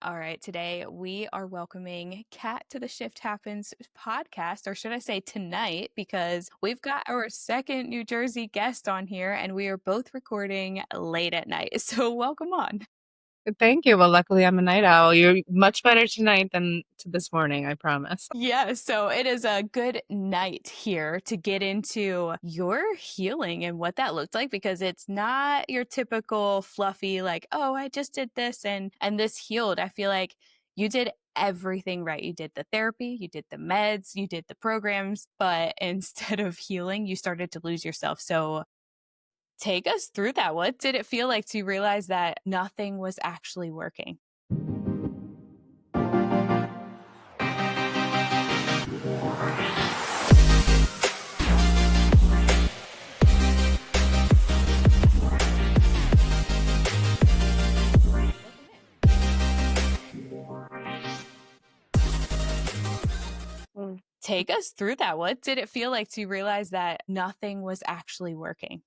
All right, today we are welcoming Kat to the Shift Happens podcast, or should I say tonight, because we've got our second New Jersey guest on here and we are both recording late at night. So welcome on. Thank you. Well, luckily I'm a night owl. You're much better tonight than to this morning, I promise. Yeah, so it is a good night here to get into your healing and what that looked like because it's not your typical fluffy like, oh, I just did this and this healed. I feel like you did everything right. You did the therapy, you did the meds, you did the programs, but instead of healing, you started to lose yourself. So take us through that. What did it feel like to realize that nothing was actually working? Mm. Take us through that. What did it feel like to realize that nothing was actually working?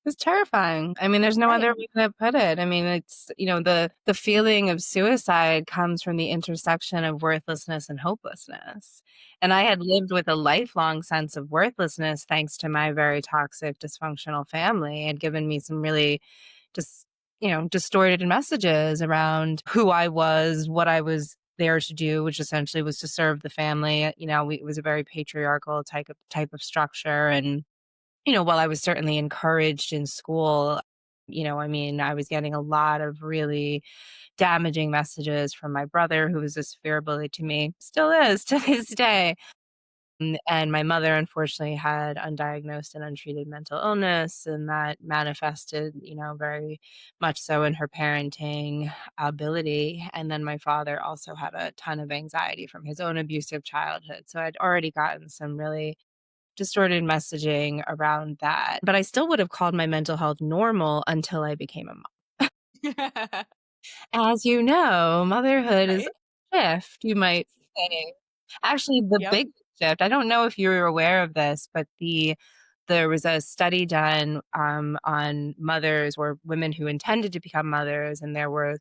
It's terrifying. I mean, there's no Right. other way to put it. I mean, it's, the feeling of suicide comes from the intersection of worthlessness and hopelessness. And I had lived with a lifelong sense of worthlessness thanks to my very toxic, dysfunctional family. It had given me some really just, distorted messages around who I was, what I was there to do, which essentially was to serve the family. It was a very patriarchal type of structure. And while I was certainly encouraged in school, I was getting a lot of really damaging messages from my brother, who was a severe bully to me, still is to this day. And my mother, unfortunately, had undiagnosed and untreated mental illness, and that manifested, very much so in her parenting ability. And then my father also had a ton of anxiety from his own abusive childhood. So I'd already gotten some really distorted messaging around that. But I still would have called my mental health normal until I became a mom. As you know, motherhood is Right? a shift, you might say. Actually, the Yep. big shift, I don't know if you're aware of this, but there was a study done on mothers or women who intended to become mothers, and there were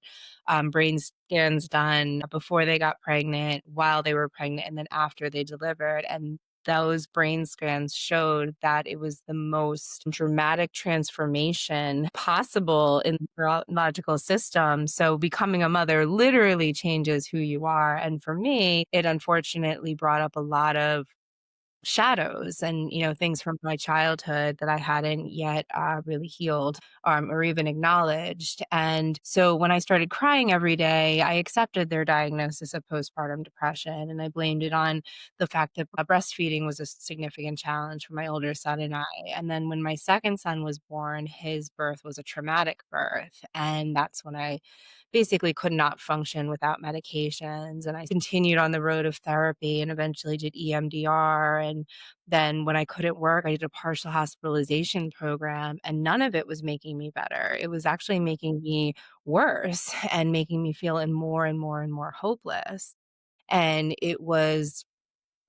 brain scans done before they got pregnant, while they were pregnant, and then after they delivered. And those brain scans showed that it was the most dramatic transformation possible in the neurological system. So becoming a mother literally changes who you are. And for me, it unfortunately brought up a lot of shadows and things from my childhood that I hadn't yet really healed or even acknowledged. And so when I started crying every day, I accepted their diagnosis of postpartum depression, and I blamed it on the fact that breastfeeding was a significant challenge for my older son and I. And then when my second son was born, his birth was a traumatic birth, and that's when I basically could not function without medications. And I continued on the road of therapy and eventually did EMDR. And then when I couldn't work, I did a partial hospitalization program, and none of it was making me better. It was actually making me worse and making me feel more and more and more hopeless. And it was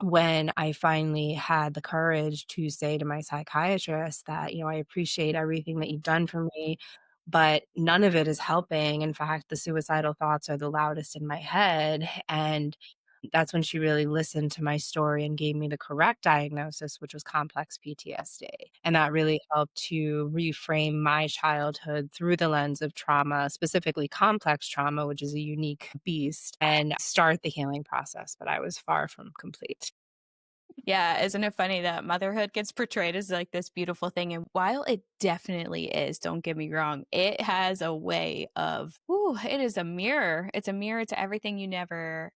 when I finally had the courage to say to my psychiatrist that, I appreciate everything that you've done for me, but none of it is helping. In fact, the suicidal thoughts are the loudest in my head. And that's when she really listened to my story and gave me the correct diagnosis, which was complex PTSD. And that really helped to reframe my childhood through the lens of trauma, specifically complex trauma, which is a unique beast, and start the healing process. But I was far from complete. Yeah, isn't it funny that motherhood gets portrayed as like this beautiful thing? And while it definitely is, don't get me wrong, it has a way of, ooh, it is a mirror. It's a mirror to everything you never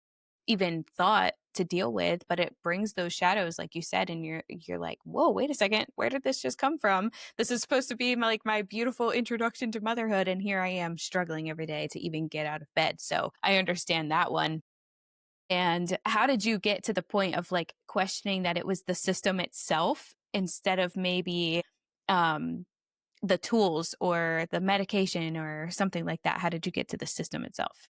even thought to deal with, but it brings those shadows, like you said, and you're like, whoa, wait a second, where did this just come from? This is supposed to be my beautiful introduction to motherhood, and here I am struggling every day to even get out of bed. So I understand that one. And how did you get to the point of like questioning that it was the system itself instead of maybe um, the tools or the medication or something like that? How did you get to the system itself?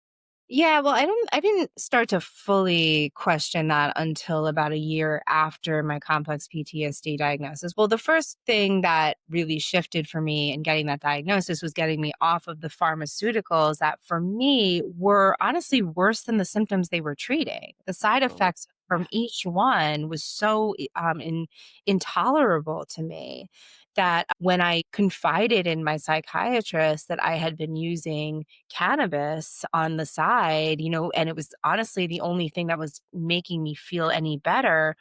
Yeah, well, I didn't start to fully question that until about a year after my complex PTSD diagnosis. Well, the first thing that really shifted for me in getting that diagnosis was getting me off of the pharmaceuticals that for me were honestly worse than the symptoms they were treating. The side Oh, effects yeah. from each one was so intolerable to me that when I confided in my psychiatrist that I had been using cannabis on the side, and it was honestly the only thing that was making me feel any better.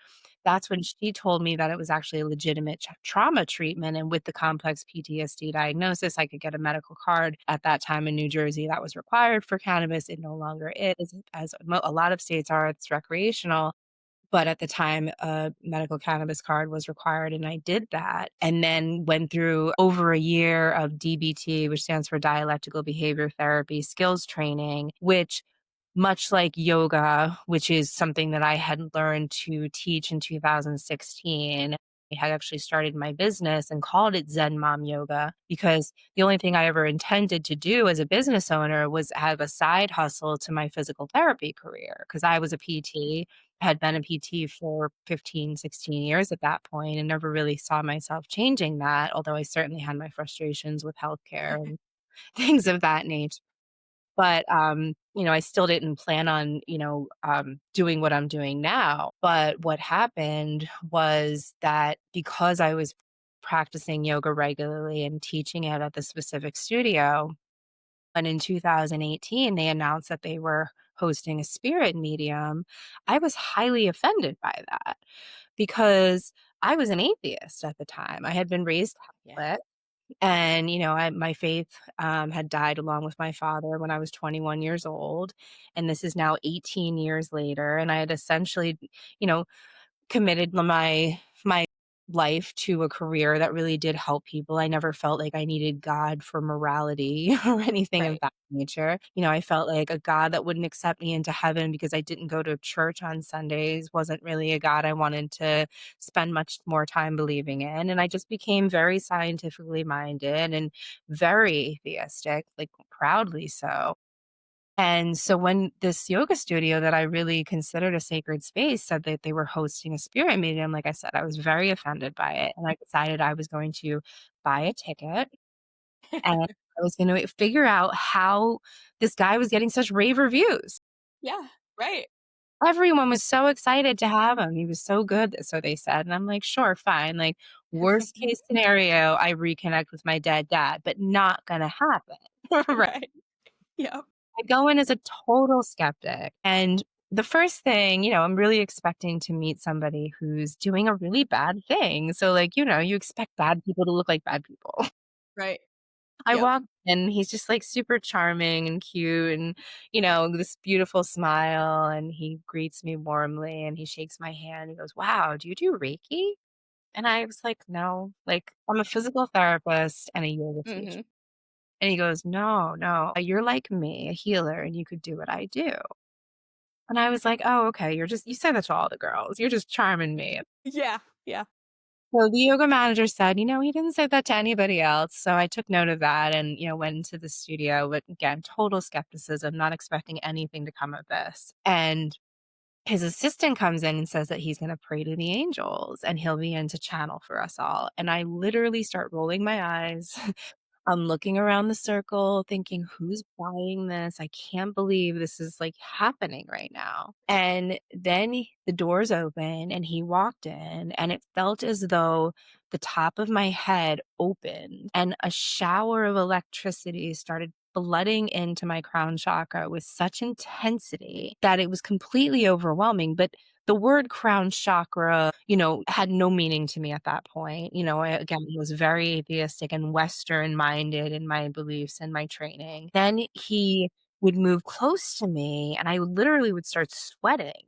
That's when she told me that it was actually a legitimate trauma treatment. And with the complex PTSD diagnosis, I could get a medical card. At that time in New Jersey, that was required for cannabis. It no longer is, as a lot of states are, it's recreational. But at the time, a medical cannabis card was required, and I did that, and then went through over a year of DBT, which stands for dialectical behavior therapy skills training, which much like yoga, which is something that I had learned to teach in 2016. I had actually started my business and called it Zen Mom Yoga because the only thing I ever intended to do as a business owner was have a side hustle to my physical therapy career because I was a PT, had been a PT for 15, 16 years at that point and never really saw myself changing that, although I certainly had my frustrations with healthcare and things of that nature. But, I still didn't plan on, doing what I'm doing now. But what happened was that because I was practicing yoga regularly and teaching it at the specific studio, and in 2018, they announced that they were hosting a spirit medium, I was highly offended by that because I was an atheist at the time. I had been raised Yeah. Catholic. And, my faith had died along with my father when I was 21 years old. And this is now 18 years later. And I had essentially, you know, committed my life to a career that really did help people. I never felt like I needed God for morality or anything of Right. that nature. I felt like a God that wouldn't accept me into heaven because I didn't go to church on Sundays wasn't really a God I wanted to spend much more time believing in. And I just became very scientifically minded and very atheistic, like proudly so. And so when this yoga studio that I really considered a sacred space said that they were hosting a spirit medium, like I said, I was very offended by it. And I decided I was going to buy a ticket and I was going to figure out how this guy was getting such rave reviews. Yeah, right. Everyone was so excited to have him. He was so good, so they said. And I'm like, sure, fine. Like, worst case scenario, I reconnect with my dead dad, but not gonna happen. Right. Right. Yep. I go in as a total skeptic. And the first thing, I'm really expecting to meet somebody who's doing a really bad thing. So, like, you expect bad people to look like bad people. Right. I Yep. walk in, he's just like super charming and cute and, this beautiful smile. And he greets me warmly and he shakes my hand. He goes, "Wow, do you do Reiki?" And I was like, "No, like, I'm a physical therapist and a yoga teacher." Mhm. And he goes, "No, no, you're like me, a healer, and you could do what I do." And I was like, "Oh, okay, you say that to all the girls. You're just charming me." Yeah. Yeah. So the yoga manager said, he didn't say that to anybody else. So I took note of that and, went into the studio with, again, total skepticism, not expecting anything to come of this. And his assistant comes in and says that he's going to pray to the angels and he'll be in to channel for us all. And I literally start rolling my eyes. I'm looking around the circle thinking, "Who's buying this? I can't believe this is, like, happening right now." And then the doors open and he walked in, and it felt as though the top of my head opened and a shower of electricity started flooding into my crown chakra with such intensity that it was completely overwhelming, but the word crown chakra, had no meaning to me at that point. I, again, was very atheistic and Western minded in my beliefs and my training. Then he would move close to me and I literally would start sweating.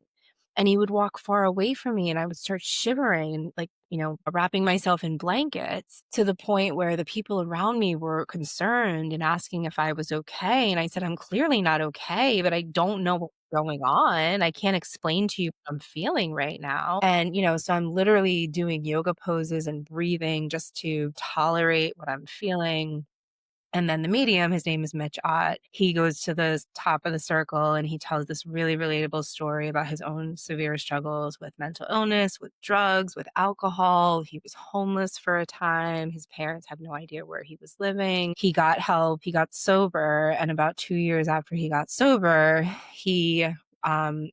And he would walk far away from me and I would start shivering and like, wrapping myself in blankets to the point where the people around me were concerned and asking if I was okay. And I said, "I'm clearly not okay, but I don't know what's going on. I can't explain to you what I'm feeling right now." And, so I'm literally doing yoga poses and breathing just to tolerate what I'm feeling. And then the medium, his name is Mitch Ott, he goes to the top of the circle and he tells this really relatable story about his own severe struggles with mental illness, with drugs, with alcohol. He was homeless for a time. His parents had no idea where he was living. He got help, he got sober. And about 2 years after he got sober, he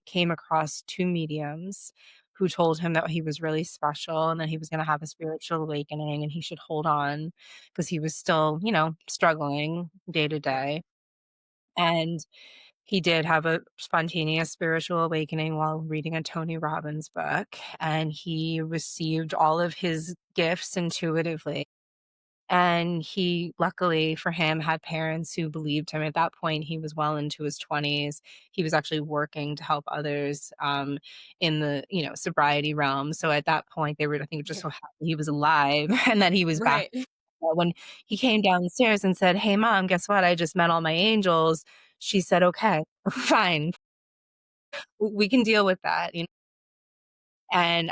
came across two mediums who told him that he was really special and that he was going to have a spiritual awakening and he should hold on because he was still, struggling day to day. And he did have a spontaneous spiritual awakening while reading a Tony Robbins book, and he received all of his gifts intuitively. And he, luckily for him, had parents who believed him. At that point, he was well into his 20s. He was actually working to help others, in the, sobriety realm. So at that point, they were, I think, just Yeah. so happy he was alive and that he was back. Right. When he came down the stairs and said, "Hey, mom, guess what? I just met all my angels." She said, "Okay, fine. We can deal with that." And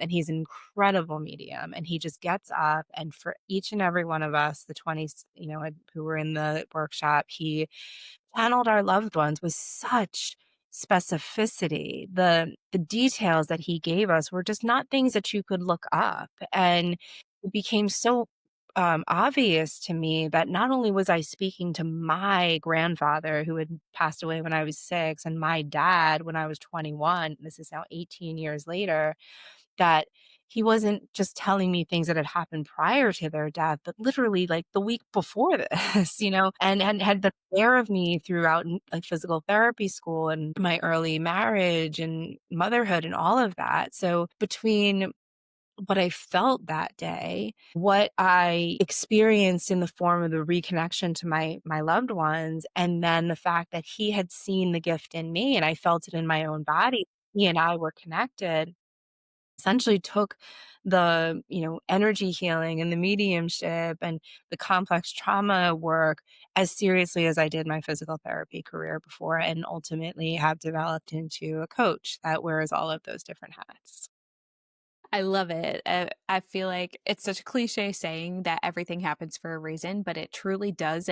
he's an incredible medium, and he just gets up, and for each and every one of us, the 20s, who were in the workshop, he channeled our loved ones with such specificity. The details that he gave us were just not things that you could look up, and it became so obvious to me that not only was I speaking to my grandfather who had passed away when I was 6 and my dad when I was 21, this is now 18 years later, that he wasn't just telling me things that had happened prior to their death, but literally like the week before this, and had been aware of me throughout like physical therapy school and my early marriage and motherhood and all of that. So between what I felt that day, what I experienced in the form of the reconnection to my loved ones, and then the fact that he had seen the gift in me and I felt it in my own body. He and I were connected, essentially took the, energy healing and the mediumship and the complex trauma work as seriously as I did my physical therapy career before, and ultimately have developed into a coach that wears all of those different hats. I love it. I feel like it's such a cliche saying that everything happens for a reason, but it truly does.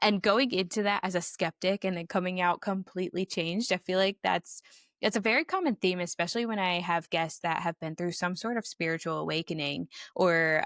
And going into that as a skeptic and then coming out completely changed, I feel like it's a very common theme, especially when I have guests that have been through some sort of spiritual awakening or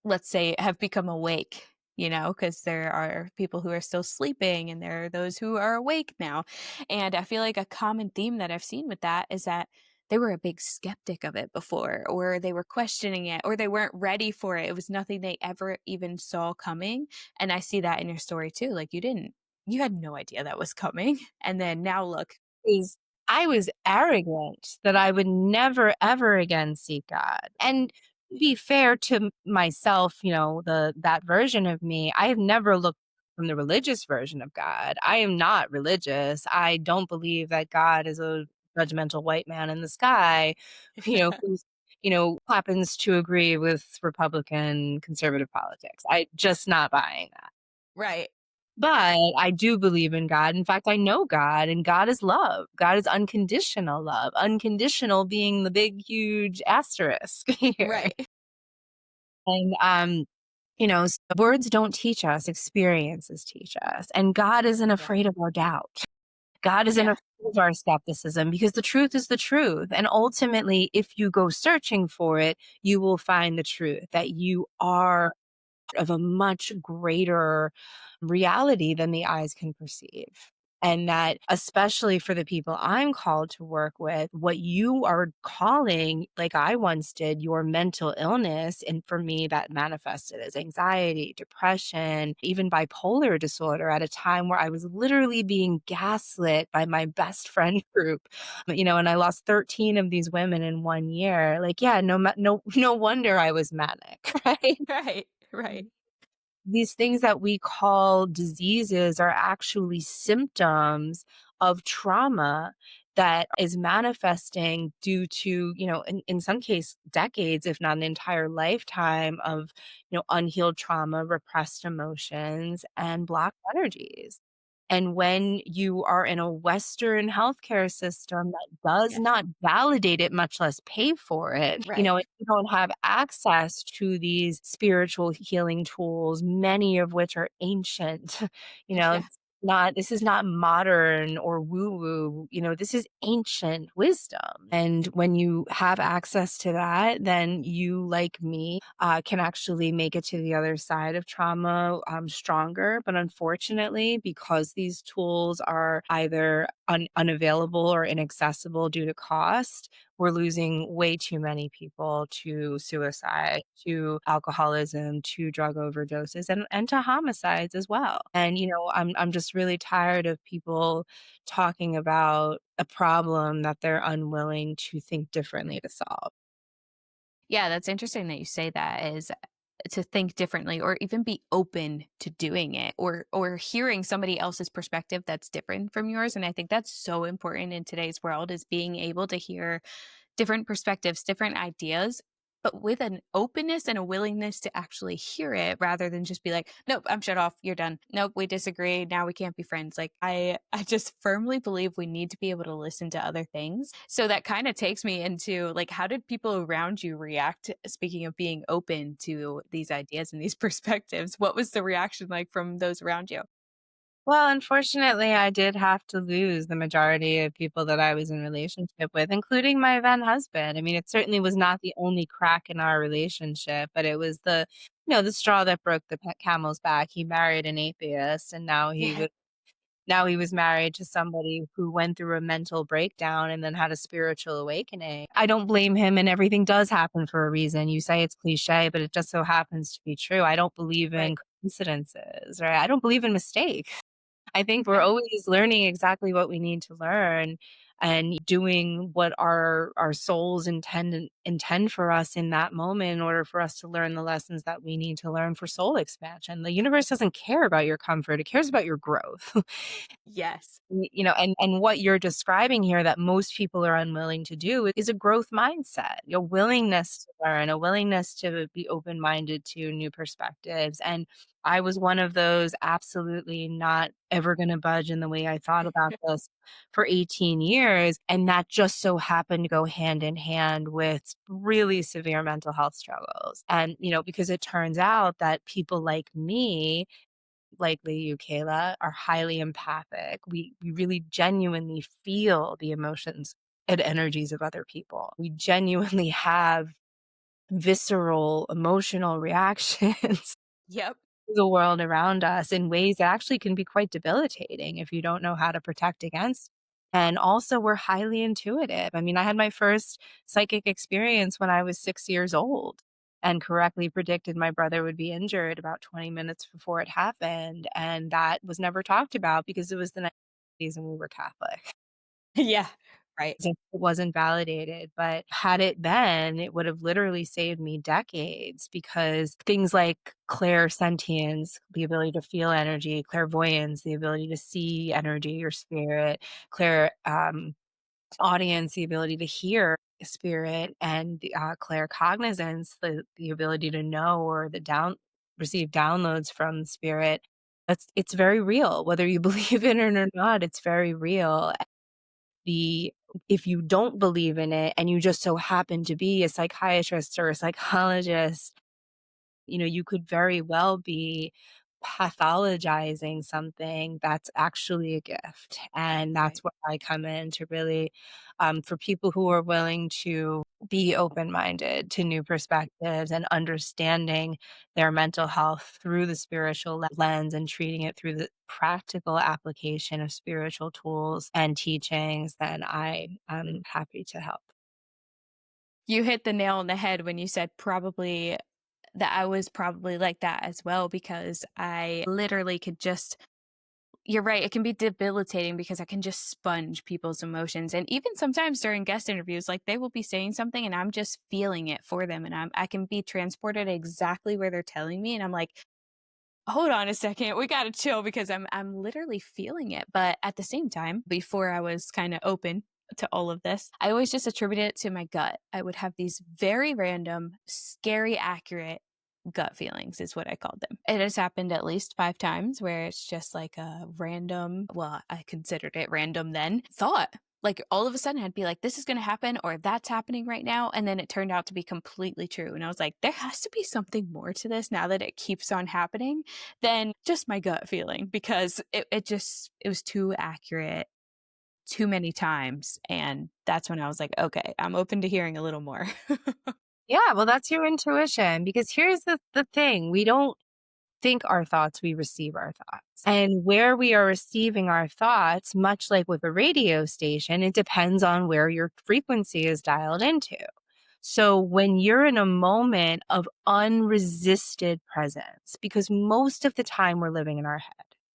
let's say, have become awake, because there are people who are still sleeping and there are those who are awake now. And I feel like a common theme that I've seen with that is that they were a big skeptic of it before, or they were questioning it, or they weren't ready for it. It was nothing they ever even saw coming. And I see that in your story too. Like you had no idea that was coming. And then now look. Is I was arrogant that I would never ever again seek God. And to be fair to myself, that version of me, I have never looked from the religious version of God. I am not religious. I don't believe that God is a judgmental white man in the sky, who's happens to agree with Republican conservative politics. I just not buying that. Right. But I do believe in God. In fact, I know God, and God is love. God is unconditional love. Unconditional being the big, huge asterisk here. Right. And, words don't teach us, experiences teach us. And God isn't Yeah. afraid of our doubt. God isn't Yeah. afraid of our skepticism because the truth is the truth. And ultimately, if you go searching for it, you will find the truth that you are of a much greater reality than the eyes can perceive. And that, especially for the people I'm called to work with, what you are calling, like I once did, your mental illness. And for me, that manifested as anxiety, depression, even bipolar disorder at a time where I was literally being gaslit by my best friend group. And I lost 13 of these women in 1 year. Like, yeah, no wonder I was manic, right? Right. Right. These things that we call diseases are actually symptoms of trauma that is manifesting due to, in some case, decades, if not an entire lifetime of, unhealed trauma, repressed emotions, and blocked energies. And when you are in a Western healthcare system that does Yes. not validate it, much less pay for it, Right. and you don't have access to these spiritual healing tools, many of which are ancient, Yeah. it's not this is not modern or woo-woo, this is ancient wisdom. And when you have access to that, then you, like me, can actually make it to the other side of trauma stronger. But unfortunately, because these tools are either unavailable or inaccessible due to cost, we're losing way too many people to suicide, to alcoholism, to drug overdoses, and to homicides as well. And I'm just really tired of people talking about a problem that they're unwilling to think differently to solve. Yeah, that's interesting that you say that is to think differently or even be open to doing it or hearing somebody else's perspective that's different from yours. And I think that's so important in today's world is being able to hear different perspectives, different ideas, but with an openness and a willingness to actually hear it rather than just be like, "Nope, I'm shut off. You're done. Nope, we disagree. Now we can't be friends." Like I just firmly believe we need to be able to listen to other things. So that kind of takes me into like how did people around you react speaking of being open to these ideas and these perspectives? What was the reaction like from those around you? Well, unfortunately, I did have to lose the majority of people that I was in relationship with, including my then husband. I mean, it certainly was not the only crack in our relationship, but it was the straw that broke the camel's back. He married an atheist, and Yeah. now he was married to somebody who went through a mental breakdown and then had a spiritual awakening. I don't blame him, and everything does happen for a reason. You say it's cliche, but it just so happens to be true. I don't believe Right. in coincidences, right? I don't believe in mistakes. I think we're Yeah. always learning exactly what we need to learn and doing what our souls intend for us in that moment in order for us to learn the lessons that we need to learn for soul expansion. The universe doesn't care about your comfort, it cares about your growth. Yes. And what you're describing here that most people are unwilling to do is a growth mindset, a willingness to learn, a willingness to be open-minded to new perspectives. And I was one of those absolutely not ever going to budge in the way I thought about this for 18 years. And that just so happened to go hand in hand with really severe mental health struggles. And, because it turns out that people like me, likely you, Kayla, are highly empathic. We really genuinely feel the emotions and energies of other people. We genuinely have visceral emotional reactions Yep. to the world around us in ways that actually can be quite debilitating if you don't know how to protect against. And also, we're highly intuitive. I mean, I had my first psychic experience when I was 6 years old and correctly predicted my brother would be injured about 20 minutes before it happened. And that was never talked about because it was the 90s and we were Catholic. Yeah. Right. It wasn't validated, but had it been, it would have literally saved me decades because things like clairsentience, the ability to feel energy, clairvoyance, the ability to see energy or spirit, audience, the ability to hear spirit, and the claircognizance, the ability to know or receive downloads from spirit. It's very real, whether you believe in it or not. It's very real. The If you don't believe in it and you just so happen to be a psychiatrist or a psychologist, you could very well be pathologizing something that's actually a gift. And Right. that's where I come in to really, for people who are willing to be open minded to new perspectives and understanding their mental health through the spiritual lens and treating it through the practical application of spiritual tools and teachings, then I am happy to help. You hit the nail on the head when you said probably that I was probably like that as well because I literally could just you're right, it can be debilitating because I can just sponge people's emotions, and even sometimes during guest interviews, like, they will be saying something and I'm just feeling it for them, and I can be transported exactly where they're telling me, and I'm like, "Hold on a second, we gotta chill," because I'm literally feeling it, but at the same time, before I was kinda open to all of this, I always just attributed it to my gut. I would have these very random, scary accurate gut feelings is what I called them. It has happened at least 5 times where it's just like a random, well, I considered it random then, thought. Like all of a sudden I'd be like, this is going to happen or that's happening right now. And then it turned out to be completely true. And I was like, there has to be something more to this now that it keeps on happening than just my gut feeling because it was too accurate too many times. And that's when I was like, okay, I'm open to hearing a little more. Yeah, well, that's your intuition because here's the thing. We don't think our thoughts, we receive our thoughts. And where we are receiving our thoughts, much like with a radio station, it depends on where your frequency is dialed into. So when you're in a moment of unresisted presence, because most of the time we're living in our head.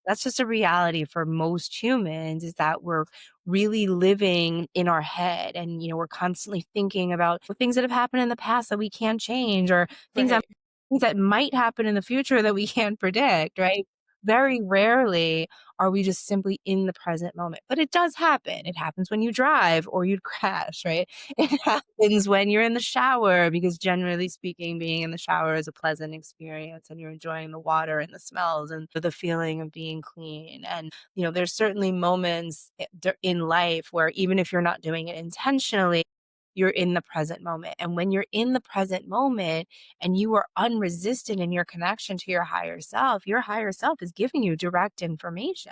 That's just a reality for most humans is that we're really living in our head and we're constantly thinking about things that have happened in the past that we can't change or things that Right. things that might happen in the future that we can't predict, right? Very rarely are we just simply in the present moment. But it does happen. It happens when you drive or you'd crash, right? It happens when you're in the shower because generally speaking, being in the shower is a pleasant experience and you're enjoying the water and the smells and the feeling of being clean. And, there's certainly moments in life where even if you're not doing it intentionally, you're in the present moment. And when you're in the present moment and you are unresistant in your connection to your higher self is giving you direct information.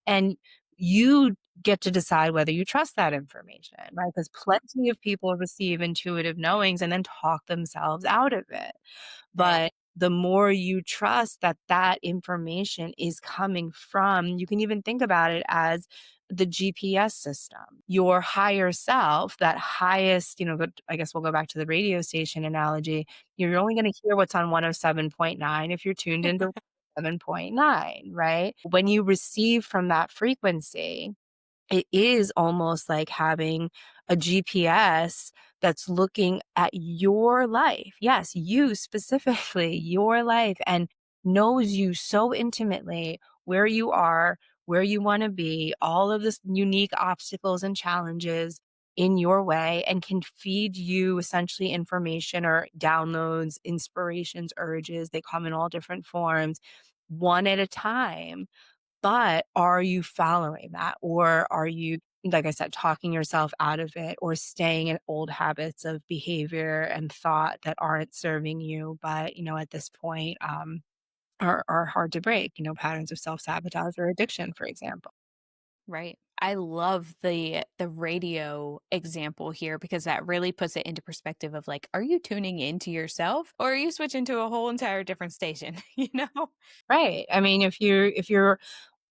And you get to decide whether you trust that information, right? Because plenty of people receive intuitive knowings and then talk themselves out of it. Right. But the more you trust that that information is coming from, you can even think about it as the GPS system. Your higher self, that highest, I guess we'll go back to the radio station analogy. You're only going to hear what's on 107.9 if you're tuned into 7.9, right? When you receive from that frequency, it is almost like having a GPS that's looking at your life. Yes, you specifically, your life, and knows you so intimately where you are, where you want to be, all of this unique obstacles and challenges in your way, and can feed you essentially information or downloads, inspirations, urges. They come in all different forms, one at a time, but are you following that? Or are you, like I said, talking yourself out of it or staying in old habits of behavior and thought that aren't serving you, but, at this point, are hard to break, patterns of self-sabotage or addiction, for example. Right. I love the radio example here because that really puts it into perspective of like, are you tuning into yourself or are you switching to a whole entire different station? You know? Right. I mean, if you're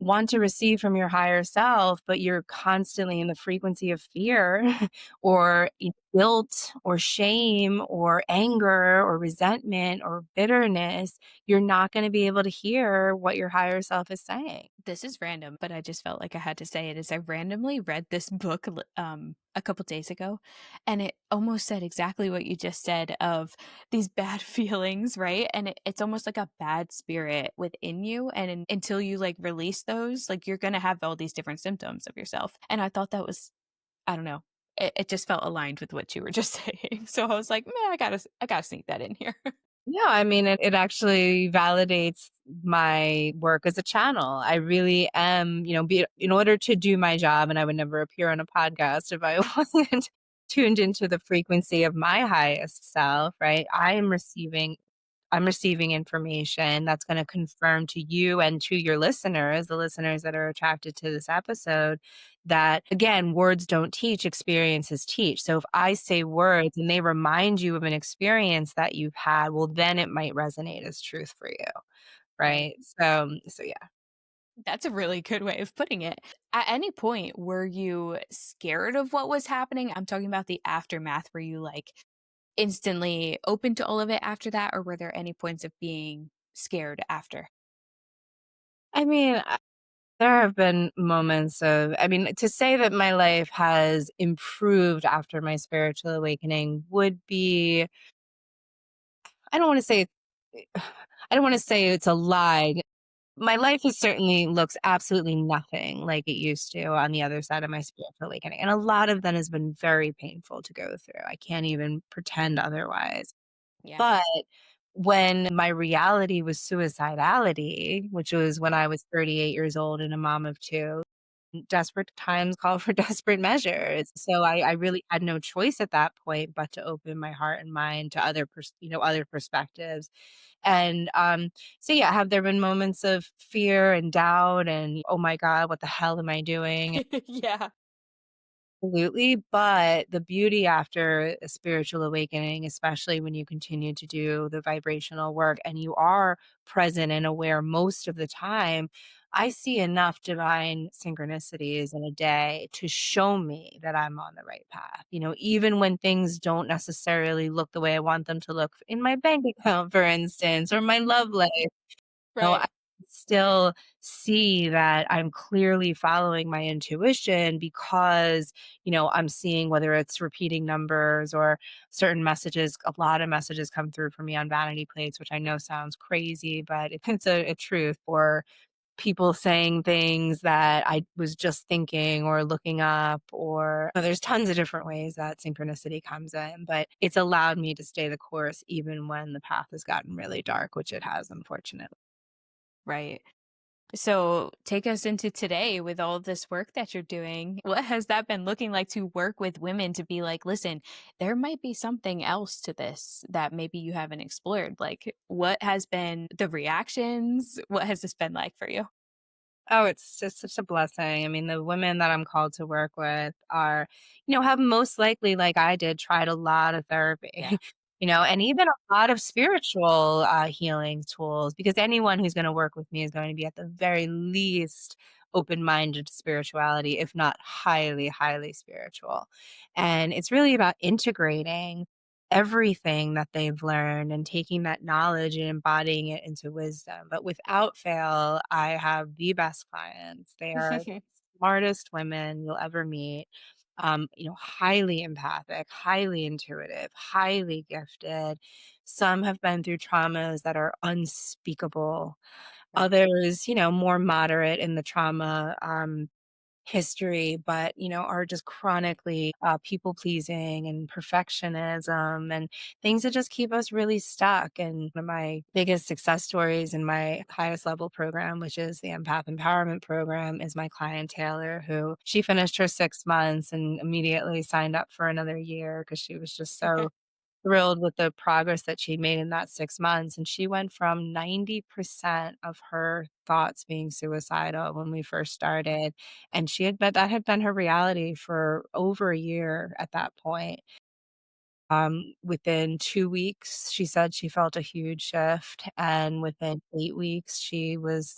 want to receive from your higher self, but you're constantly in the frequency of fear or guilt or shame or anger or resentment or bitterness, you're not going to be able to hear what your higher self is saying. This is random, but I just felt like I had to say it. Is I randomly read this book a couple days ago, and it almost said exactly what you just said of these bad feelings, right? And it's almost like a bad spirit within you, and until you like release those, like you're gonna have all these different symptoms of yourself. And I thought that was, I don't know, it just felt aligned with what you were just saying. So I was like, man, I gotta sneak that in here. Yeah, I mean, it actually validates my work as a channel. I really am, in order to do my job, and I would never appear on a podcast if I wasn't tuned into the frequency of my highest self, right? I'm receiving information that's going to confirm to you and to your listeners, the listeners that are attracted to this episode, that again, words don't teach, experiences teach. So if I say words and they remind you of an experience that you've had, well, then it might resonate as truth for you. Right. Right. So yeah. That's a really good way of putting it. At any point, were you scared of what was happening? I'm talking about the aftermath. Were you like instantly open to all of it after that? Or were there any points of being scared after? I mean, there have been moments of, I mean, to say that my life has improved after my spiritual awakening would be, I don't want to say I don't want to say it's a lie. My life is certainly looks absolutely nothing like it used to on the other side of my spiritual awakening. And a lot of that has been very painful to go through. I can't even pretend otherwise. Yeah. But when my reality was suicidality, which was when I was 38 years old and a mom of 2. Desperate times call for desperate measures. So I really had no choice at that point but to open my heart and mind to other perspectives. And, so yeah, have there been moments of fear and doubt and, "Oh my god, what the hell am I doing?" Yeah. Absolutely, but the beauty after a spiritual awakening, especially when you continue to do the vibrational work and you are present and aware most of the time, I see enough divine synchronicities in a day to show me that I'm on the right path. Even when things don't necessarily look the way I want them to look in my bank account, for instance, or my love life. I Right. still see that I'm clearly following my intuition because, I'm seeing whether it's repeating numbers or certain messages. A lot of messages come through for me on vanity plates, which I know sounds crazy, but it's a truth. Or people saying things that I was just thinking or looking up, or there's tons of different ways that synchronicity comes in, but it's allowed me to stay the course even when the path has gotten really dark, which it has, unfortunately. Right. So take us into today with all of this work that you're doing. What has that been looking like to work with women to be like, listen, there might be something else to this that maybe you haven't explored? Like, what has been the reactions? What has this been like for you? Oh, it's just such a blessing. I mean, the women that I'm called to work with have most likely, like I did, tried a lot of Yeah. therapy, and even a lot of spiritual healing tools, because anyone who's going to work with me is going to be at the very least open minded to spirituality, if not highly, highly spiritual. And it's really about integrating everything that they've learned and taking that knowledge and embodying it into wisdom. But without fail, I have the best clients. They are the smartest women you'll ever meet. Highly empathic, highly intuitive, highly gifted. Some have been through traumas that are unspeakable. Right. Others, more moderate in the trauma history, but, are just chronically people pleasing and perfectionism and things that just keep us really stuck. And one of my biggest success stories in my highest level program, which is the Empath Empowerment Program, is my client Taylor, who she finished her 6 months and immediately signed up for another year because she was just so thrilled with the progress that she made in that 6 months, and she went from 90% of her thoughts being suicidal when we first started, and she had bet that had been her reality for over a year at that point. Within 2 weeks, she said she felt a huge shift, and within 8 weeks, she was,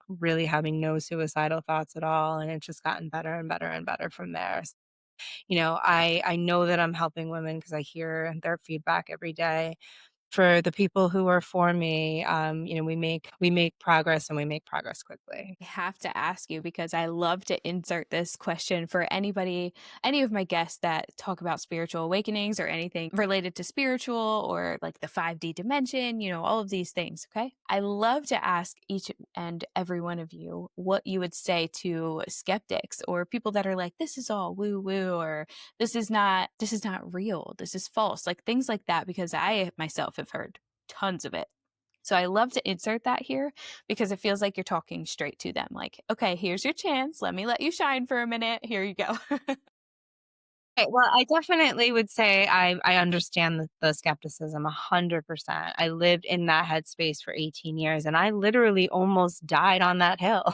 really having no suicidal thoughts at all, and it's just gotten better and better and better from there. I know that I'm helping women because I hear their feedback every day. For the people who are for me, we make progress and we make progress quickly. I have to ask you because I love to insert this question for anybody, any of my guests that talk about spiritual awakenings or anything related to spiritual or like the 5D dimension, all of these things. Okay. I love to ask each and every one of you what you would say to skeptics or people that are like, this is all woo woo, or this is not real. This is false, like things like that, because I myself have heard tons of it. So I love to insert that here because it feels like you're talking straight to them. Like, okay, here's your chance. Let me let you shine for a minute. Here you go. Okay, well, I definitely would say I understand the skepticism 100%. I lived in that headspace for 18 years, and I literally almost died on that hill,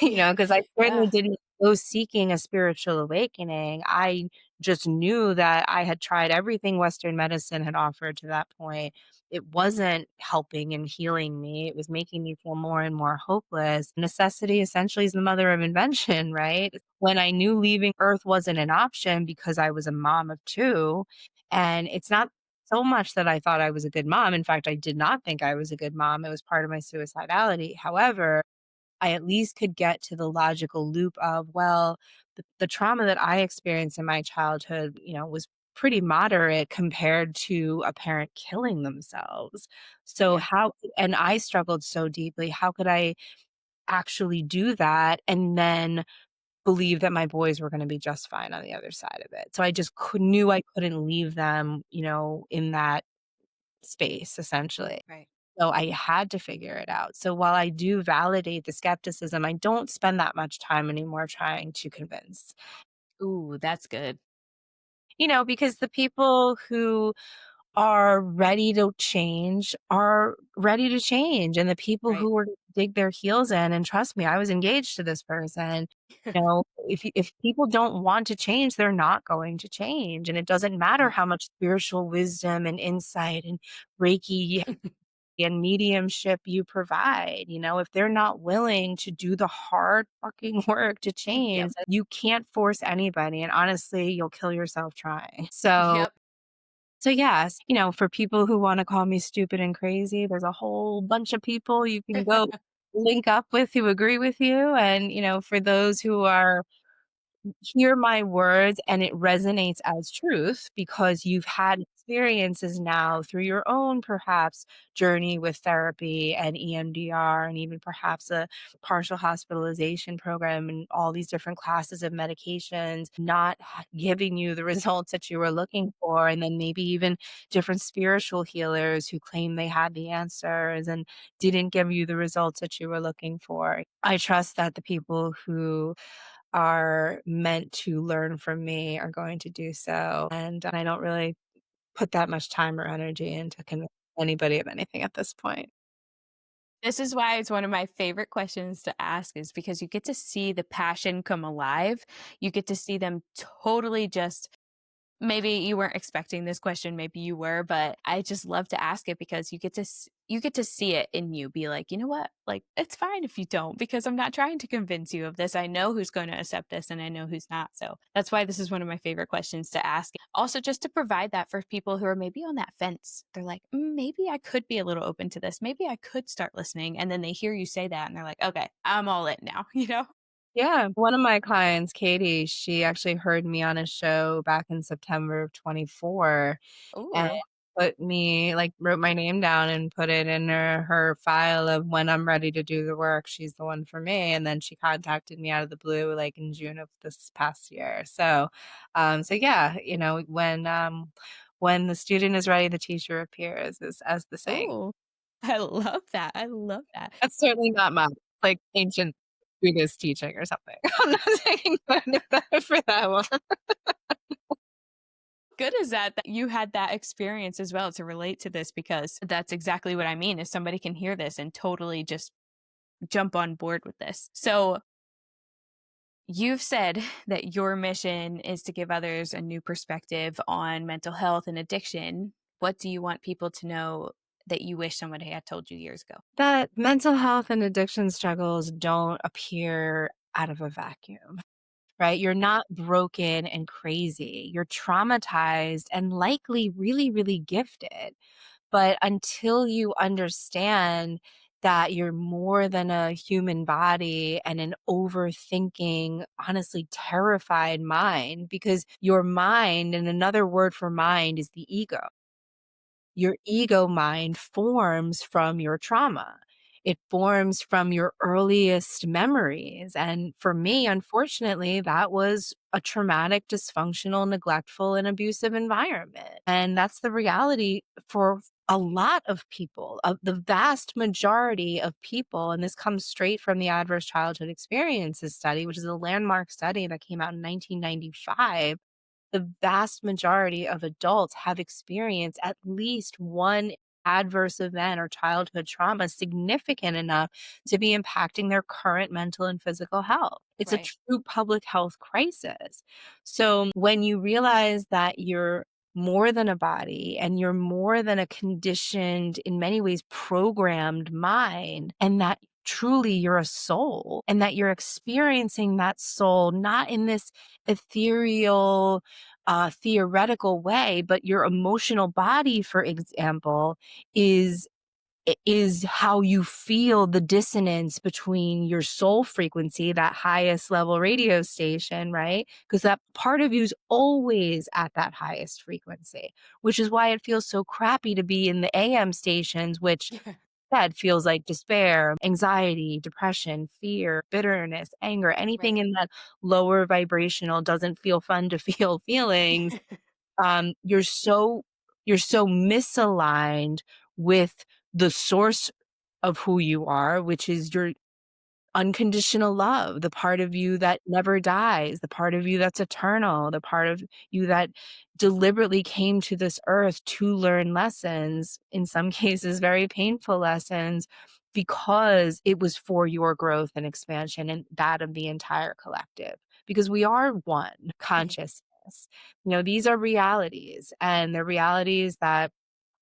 because I certainly Yeah. didn't go seeking a spiritual awakening. I just knew that I had tried everything Western medicine had offered to that point. It wasn't helping and healing me. It was making me feel more and more hopeless. Necessity essentially is the mother of invention, right? When I knew leaving Earth wasn't an option because I was a mom of 2, and it's not so much that I thought I was a good mom. In fact, I did not think I was a good mom. It was part of my suicidality. However, I at least could get to the logical loop of, well, the trauma that I experienced in my childhood, was pretty moderate compared to a parent killing themselves. So Yeah. how and I struggled so deeply. How could I actually do that and then believe that my boys were gonna be just fine on the other side of it? So I just knew I couldn't leave them, in that space, essentially. Right. So I had to figure it out. So while I do validate the skepticism, I don't spend that much time anymore trying to convince. Ooh, that's good. Because the people who are ready to change are ready to change. And the people Right. who were dig their heels in, and trust me, I was engaged to this person. If people don't want to change, they're not going to change. And it doesn't matter Right. how much spiritual wisdom and insight and Reiki and mediumship you provide. If they're not willing to do the hard fucking work to Yep. change, you can't force anybody. And honestly, you'll kill yourself trying. So yes, for people who want to call me stupid and crazy, there's a whole bunch of people you can go Yep. link up with who agree with you. And, for those who are hear my words and it resonates as truth because you've had experiences now through your own perhaps journey with therapy and EMDR and even perhaps a partial hospitalization program and all these different classes of medications not giving you the results that you were looking for, and then maybe even different spiritual healers who claim they had the answers and didn't give you the results that you were looking for. I trust that the people who are meant to learn from me are going to do so, and I don't really put that much time or energy into convincing anybody of anything at this point. This is why it's one of my favorite questions to ask is because you get to see the passion come alive. You get to see them totally just maybe you weren't expecting this question, maybe you were, but I just love to ask it because you get to see it in you be like, "You know what? Like it's fine if you don't because I'm not trying to convince you of this. I know who's going to accept this and I know who's not." So, that's why this is one of my favorite questions to ask. Also just to provide that for people who are maybe on that fence. They're like, Maybe I could be a little open to this. Maybe I could start listening." And then they hear you say that and they're like, "Okay, I'm all in now." You know? Yeah, one of my clients, Katie, she actually heard me on a show back in September of 24 and Ooh. wrote my name down and put it in her file of when I'm ready to do the work, she's the one for me, and then she contacted me out of the blue, like, in June of this past year. So yeah, when the student is ready, the teacher appears, as the saying. Ooh. I love that. I love that. That's certainly not mine, like, ancient Buddhist teaching or something. I'm not taking credit for that one. Good is that you had that experience as well to relate to this because that's exactly what I mean is somebody can hear this and totally just jump on board with this. So, you've said that your mission is to give others a new perspective on mental health and addiction. What do you want people to know that you wish somebody had told you years ago? That mental health and addiction struggles don't appear out of a vacuum, right? You're not broken and crazy. You're traumatized and likely really, really gifted. But until you understand that you're more than a human body and an overthinking, honestly terrified mind, because your mind, and another word for mind is the ego. Your ego mind forms from your trauma. It forms from your earliest memories. And for me, unfortunately, that was a traumatic, dysfunctional, neglectful, and abusive environment. And that's the reality for a lot of people, of the vast majority of people. And this comes straight from the Adverse Childhood Experiences study, which is a landmark study that came out in 1995. The vast majority of adults have experienced at least one adverse event or childhood trauma significant enough to be impacting their current mental and physical health. It's a Right. true public health crisis. So when you realize that you're more than a body and you're more than a conditioned, in many ways, programmed mind, and that truly you're a soul and that you're experiencing that soul not in this ethereal theoretical way, but your emotional body, for example, is is how you feel the dissonance between your soul frequency, that highest level radio station, right? Because that part of you is always at that highest frequency, which is why it feels so crappy to be in the AM stations, which that feels like despair, anxiety, depression, fear, bitterness, anger, anything Right. in that lower vibrational doesn't feel fun to feel feelings. You're so you're so misaligned with the source of who you are, which is your unconditional love, the part of you that never dies, the part of you that's eternal, the part of you that deliberately came to this earth to learn lessons, in some cases, very painful lessons, because it was for your growth and expansion and that of the entire collective. Because we are one consciousness. These are realities, and they're realities that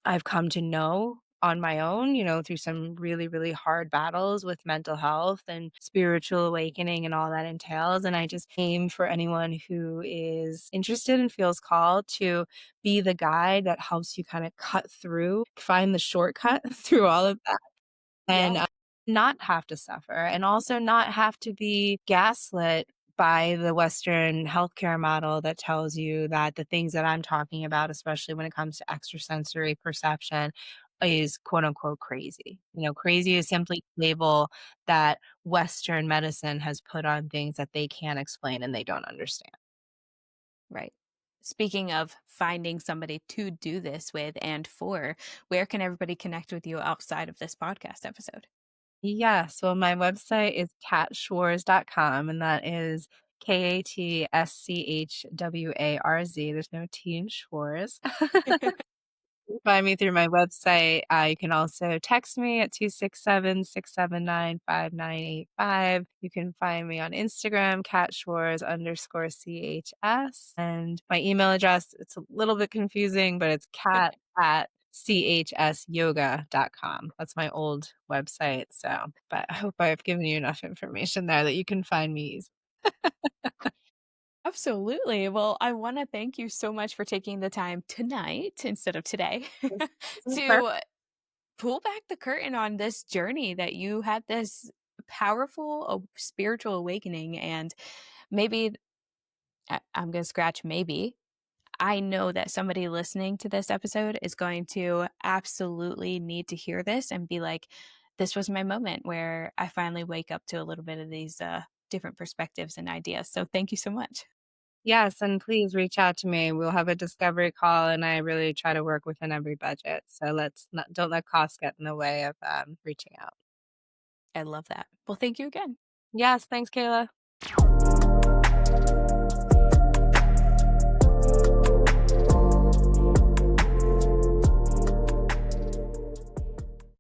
I've come to know on my own, through some really, really hard battles with mental health and spiritual awakening and all that entails. And I just aim for anyone who is interested and feels called to be the guide that helps you kind of cut through, find the shortcut through all of that and Yeah. not have to suffer and also not have to be gaslit by the Western healthcare model that tells you that the things that I'm talking about, especially when it comes to extrasensory perception, is quote unquote crazy. Crazy is simply a label that Western medicine has put on things that they can't explain and they don't understand. Right. Speaking of finding somebody to do this with and for, where can everybody connect with you outside of this podcast episode? Yeah, so my website is katschwarz.com, and that is Katschwarz. There's no T in Schwarz. Find me through my website. You can also text me at 267-679-5985. You can find me on Instagram, @Schwarz_CHS. And my email address, it's a little bit confusing, but it's cat@chsyoga.com. That's my old website. But I hope I've given you enough information there that you can find me easily. Absolutely. Well, I want to thank you so much for taking the time tonight instead of today Super. to pull back the curtain on this journey that you had this powerful spiritual awakening. And maybe I'm going to scratch maybe. I know that somebody listening to this episode is going to absolutely need to hear this and be like, this was my moment where I finally wake up to a little bit of these different perspectives and ideas. So thank you so much. Yes, and please reach out to me. We'll have a discovery call, and I really try to work within every budget. So let's not don't let costs get in the way of reaching out. I love that. Well, thank you again. Yes, thanks, Kayla.